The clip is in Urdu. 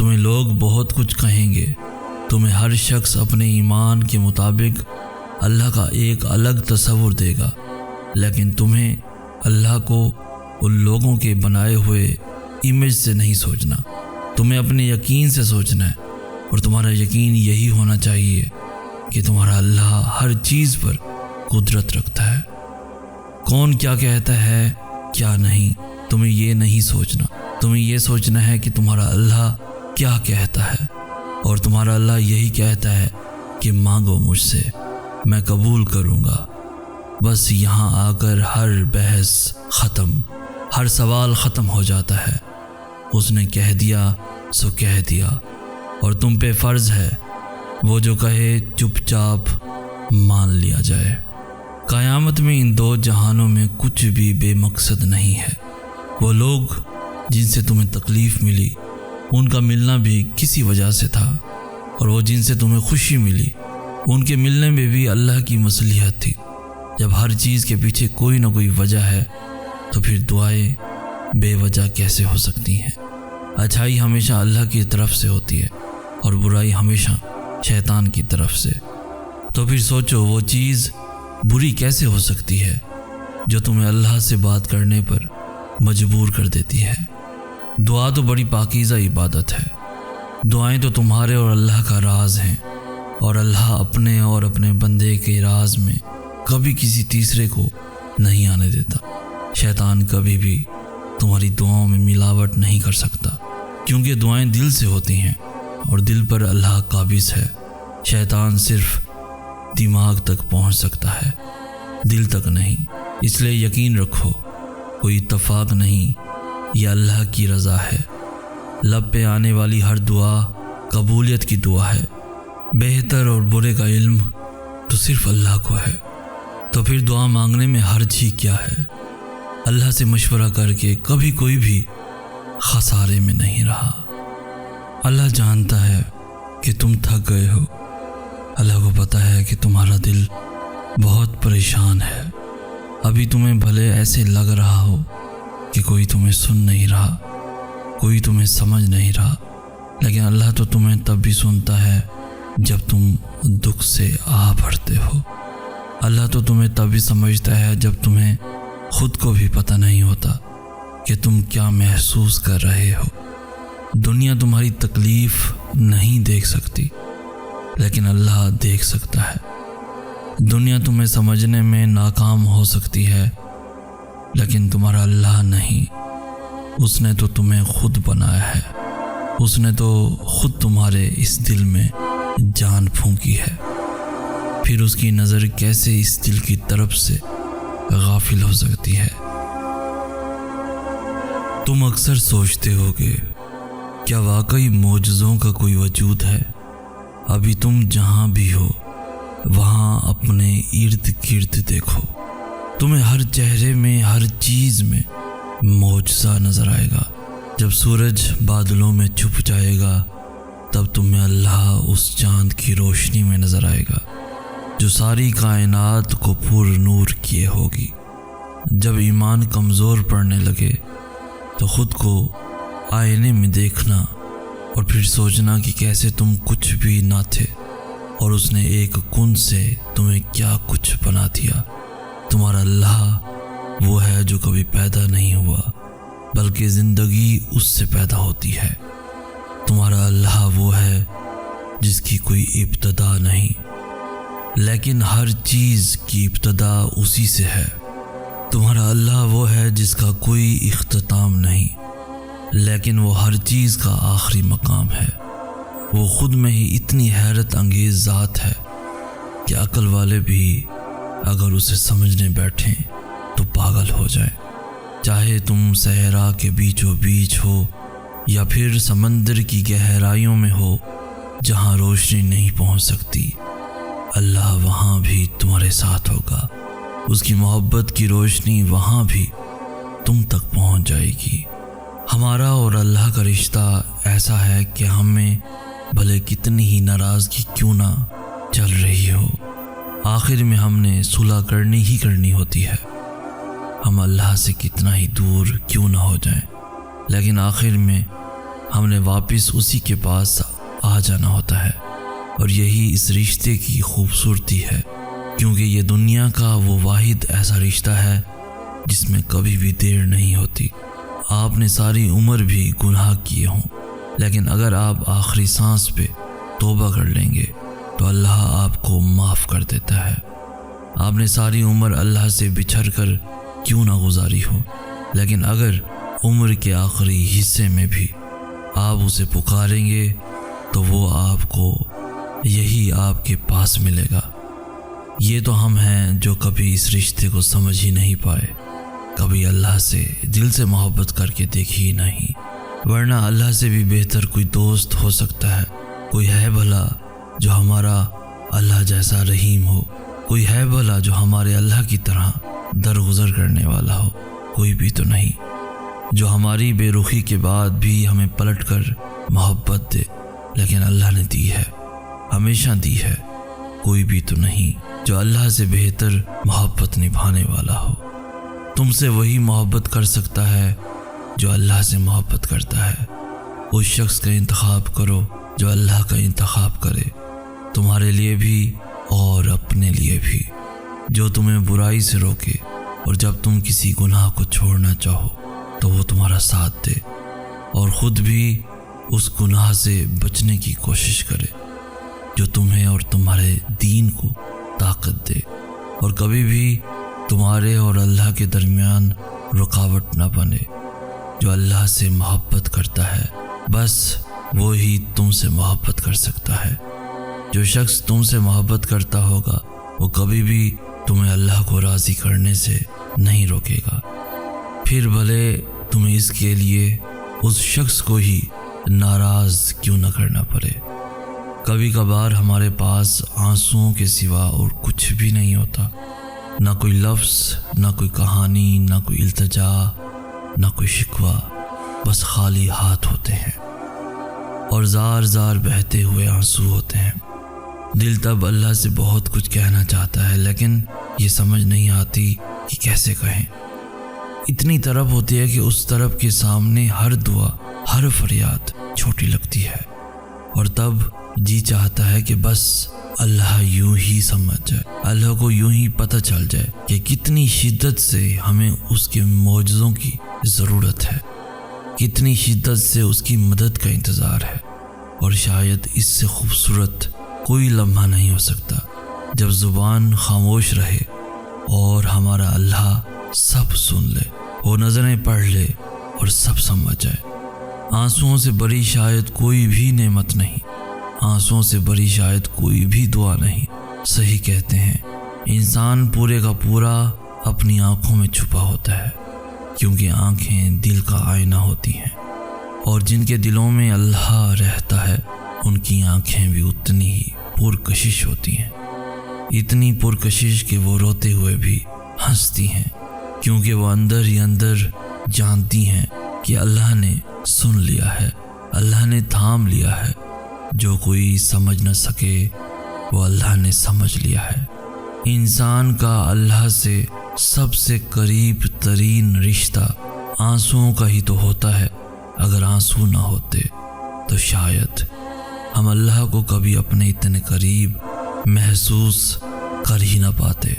تمہیں لوگ بہت کچھ کہیں گے، تمہیں ہر شخص اپنے ایمان کے مطابق اللہ کا ایک الگ تصور دے گا، لیکن تمہیں اللہ کو ان لوگوں کے بنائے ہوئے امیج سے نہیں سوچنا، تمہیں اپنے یقین سے سوچنا ہے، اور تمہارا یقین یہی ہونا چاہیے کہ تمہارا اللہ ہر چیز پر قدرت رکھتا ہے۔ کون کیا کہتا ہے کیا نہیں، تمہیں یہ نہیں سوچنا، تمہیں یہ سوچنا ہے کہ تمہارا اللہ کیا کہتا ہے، اور تمہارا اللہ یہی کہتا ہے کہ مانگو مجھ سے، میں قبول کروں گا۔ بس یہاں آ کر ہر بحث ختم، ہر سوال ختم ہو جاتا ہے۔ اس نے کہہ دیا سو کہہ دیا، اور تم پہ فرض ہے وہ جو کہے چپ چاپ مان لیا جائے۔ قیامت میں ان دو جہانوں میں کچھ بھی بے مقصد نہیں ہے۔ وہ لوگ جن سے تمہیں تکلیف ملی ان کا ملنا بھی کسی وجہ سے تھا، اور وہ جن سے تمہیں خوشی ملی ان کے ملنے میں بھی اللہ کی مصلحت تھی۔ جب ہر چیز کے پیچھے کوئی نہ کوئی وجہ ہے تو پھر دعائیں بے وجہ کیسے ہو سکتی ہیں؟ اچھائی ہمیشہ اللہ کی طرف سے ہوتی ہے اور برائی ہمیشہ شیطان کی طرف سے۔ تو پھر سوچو وہ چیز بری کیسے ہو سکتی ہے جو تمہیں اللہ سے بات کرنے پر مجبور کر دیتی ہے؟ دعا تو بڑی پاکیزہ عبادت ہے۔ دعائیں تو تمہارے اور اللہ کا راز ہیں، اور اللہ اپنے اور اپنے بندے کے راز میں کبھی کسی تیسرے کو نہیں آنے دیتا۔ شیطان کبھی بھی تمہاری دعاؤں میں ملاوٹ نہیں کر سکتا، کیونکہ دعائیں دل سے ہوتی ہیں اور دل پر اللہ قابض ہے۔ شیطان صرف دماغ تک پہنچ سکتا ہے، دل تک نہیں۔ اس لیے یقین رکھو کوئی اتفاق نہیں، یہ اللہ کی رضا ہے۔ لب پہ آنے والی ہر دعا قبولیت کی دعا ہے۔ بہتر اور برے کا علم تو صرف اللہ کو ہے، تو پھر دعا مانگنے میں حرج ہی کیا ہے؟ اللہ سے مشورہ کر کے کبھی کوئی بھی خسارے میں نہیں رہا۔ اللہ جانتا ہے کہ تم تھک گئے ہو، اللہ کو پتہ ہے کہ تمہارا دل بہت پریشان ہے۔ ابھی تمہیں بھلے ایسے لگ رہا ہو کہ کوئی تمہیں سن نہیں رہا، کوئی تمہیں سمجھ نہیں رہا، لیکن اللہ تو تمہیں تب بھی سنتا ہے جب تم دکھ سے آہ بھرتے ہو۔ اللہ تو تمہیں تب بھی سمجھتا ہے جب تمہیں خود کو بھی پتہ نہیں ہوتا کہ تم کیا محسوس کر رہے ہو۔ دنیا تمہاری تکلیف نہیں دیکھ سکتی، لیکن اللہ دیکھ سکتا ہے۔ دنیا تمہیں سمجھنے میں ناکام ہو سکتی ہے، لیکن تمہارا اللہ نہیں۔ اس نے تو تمہیں خود بنایا ہے، اس نے تو خود تمہارے اس دل میں جان پھونکی ہے، پھر اس کی نظر کیسے اس دل کی طرف سے غافل ہو سکتی ہے؟ تم اکثر سوچتے ہوگے کیا واقعی معجزوں کا کوئی وجود ہے؟ ابھی تم جہاں بھی ہو وہاں اپنے ارد گرد دیکھو، تمہیں ہر چہرے میں ہر چیز میں معجزہ نظر آئے گا۔ جب سورج بادلوں میں چھپ جائے گا تب تمہیں اللہ اس چاند کی روشنی میں نظر آئے گا جو ساری کائنات کو پر نور کیے ہوگی۔ جب ایمان کمزور پڑنے لگے تو خود کو آئینے میں دیکھنا اور پھر سوچنا کہ کیسے تم کچھ بھی نہ تھے اور اس نے ایک کن سے تمہیں کیا کچھ بنا دیا۔ تمہارا اللہ وہ ہے جو کبھی پیدا نہیں ہوا بلکہ زندگی اس سے پیدا ہوتی ہے۔ تمہارا اللہ وہ ہے جس کی کوئی ابتدا نہیں، لیکن ہر چیز کی ابتدا اسی سے ہے۔ تمہارا اللہ وہ ہے جس کا کوئی اختتام نہیں، لیکن وہ ہر چیز کا آخری مقام ہے۔ وہ خود میں ہی اتنی حیرت انگیز ذات ہے کہ عقل والے بھی اگر اسے سمجھنے بیٹھیں تو پاگل ہو جائیں۔ چاہے تم صحرا کے بیچوں بیچ ہو یا پھر سمندر کی گہرائیوں میں ہو جہاں روشنی نہیں پہنچ سکتی، اللہ وہاں بھی تمہارے ساتھ ہوگا۔ اس کی محبت کی روشنی وہاں بھی تم تک پہنچ جائے گی۔ ہمارا اور اللہ کا رشتہ ایسا ہے کہ ہمیں بھلے کتنی ہی ناراضگی کیوں نہ چل رہی ہو، آخر میں ہم نے صلح کرنی ہی کرنی ہوتی ہے۔ ہم اللہ سے کتنا ہی دور کیوں نہ ہو جائیں، لیکن آخر میں ہم نے واپس اسی کے پاس آ جانا ہوتا ہے، اور یہی اس رشتے کی خوبصورتی ہے، کیونکہ یہ دنیا کا وہ واحد ایسا رشتہ ہے جس میں کبھی بھی دیر نہیں ہوتی۔ آپ نے ساری عمر بھی گناہ کیے ہوں، لیکن اگر آپ آخری سانس پہ توبہ کر لیں گے تو اللہ آپ کو معاف کر دیتا ہے۔ آپ نے ساری عمر اللہ سے بچھڑ کر کیوں نہ گزاری ہو، لیکن اگر عمر کے آخری حصے میں بھی آپ اسے پکاریں گے تو وہ آپ کو یہی آپ کے پاس ملے گا۔ یہ تو ہم ہیں جو کبھی اس رشتے کو سمجھ ہی نہیں پائے، کبھی اللہ سے دل سے محبت کر کے دیکھی ہی نہیں، ورنہ اللہ سے بھی بہتر کوئی دوست ہو سکتا ہے؟ کوئی ہے بھلا جو ہمارا اللہ جیسا رحیم ہو؟ کوئی ہے بھلا جو ہمارے اللہ کی طرح درگزر کرنے والا ہو؟ کوئی بھی تو نہیں۔ جو ہماری بے رخی کے بعد بھی ہمیں پلٹ کر محبت دے، لیکن اللہ نے دی ہے، ہمیشہ دی ہے۔ کوئی بھی تو نہیں جو اللہ سے بہتر محبت نبھانے والا ہو۔ تم سے وہی محبت کر سکتا ہے جو اللہ سے محبت کرتا ہے۔ اس شخص کا انتخاب کرو جو اللہ کا انتخاب کرے، تمہارے لیے بھی اور اپنے لیے بھی، جو تمہیں برائی سے روکے، اور جب تم کسی گناہ کو چھوڑنا چاہو تو وہ تمہارا ساتھ دے، اور خود بھی اس گناہ سے بچنے کی کوشش کرے جو تمہیں اور تمہارے دین کو طاقت دے، اور کبھی بھی تمہارے اور اللہ کے درمیان رکاوٹ نہ بنے۔ جو اللہ سے محبت کرتا ہے بس وہی تم سے محبت کر سکتا ہے۔ جو شخص تم سے محبت کرتا ہوگا وہ کبھی بھی تمہیں اللہ کو راضی کرنے سے نہیں روکے گا، پھر بھلے تمہیں اس کے لیے اس شخص کو ہی ناراض کیوں نہ کرنا پڑے۔ کبھی کبھار ہمارے پاس آنسوؤں کے سوا اور کچھ بھی نہیں ہوتا، نہ کوئی لفظ، نہ کوئی کہانی، نہ کوئی التجا، نہ کوئی شکوہ، بس خالی ہاتھ ہوتے ہیں اور زار زار بہتے ہوئے آنسو ہوتے ہیں۔ دل تب اللہ سے بہت کچھ کہنا چاہتا ہے، لیکن یہ سمجھ نہیں آتی کہ کیسے کہیں۔ اتنی طرف ہوتی ہے کہ اس طرف کے سامنے ہر دعا، ہر فریاد چھوٹی لگتی ہے، اور تب جی چاہتا ہے کہ بس اللہ یوں ہی سمجھ جائے، اللہ کو یوں ہی پتہ چل جائے کہ کتنی شدت سے ہمیں اس کے معجزوں کی ضرورت ہے، کتنی شدت سے اس کی مدد کا انتظار ہے، اور شاید اس سے خوبصورت کوئی لمحہ نہیں ہو سکتا جب زبان خاموش رہے اور ہمارا اللہ سب سن لے، وہ نظریں پڑھ لے اور سب سمجھ جائے۔ آنسوؤں سے بڑی شاید کوئی بھی نعمت نہیں، آنسوؤں سے بڑی شاید کوئی بھی دعا نہیں۔ صحیح کہتے ہیں، انسان پورے کا پورا اپنی آنکھوں میں چھپا ہوتا ہے، کیونکہ آنکھیں دل کا آئینہ ہوتی ہیں، اور جن کے دلوں میں اللہ رہتا ہے ان کی آنکھیں بھی اتنی ہی پرکشش ہوتی ہیں، اتنی پرکشش کہ وہ روتے ہوئے بھی ہنستی ہیں، کیونکہ وہ اندر ہی اندر جانتی ہیں کہ اللہ نے سن لیا ہے، اللہ نے تھام لیا ہے، جو کوئی سمجھ نہ سکے وہ اللہ نے سمجھ لیا ہے۔ انسان کا اللہ سے سب سے قریب ترین رشتہ آنسوؤں کا ہی تو ہوتا ہے۔ اگر آنسو نہ ہوتے تو شاید ہم اللہ کو کبھی اپنے اتنے قریب محسوس کر ہی نہ پاتے۔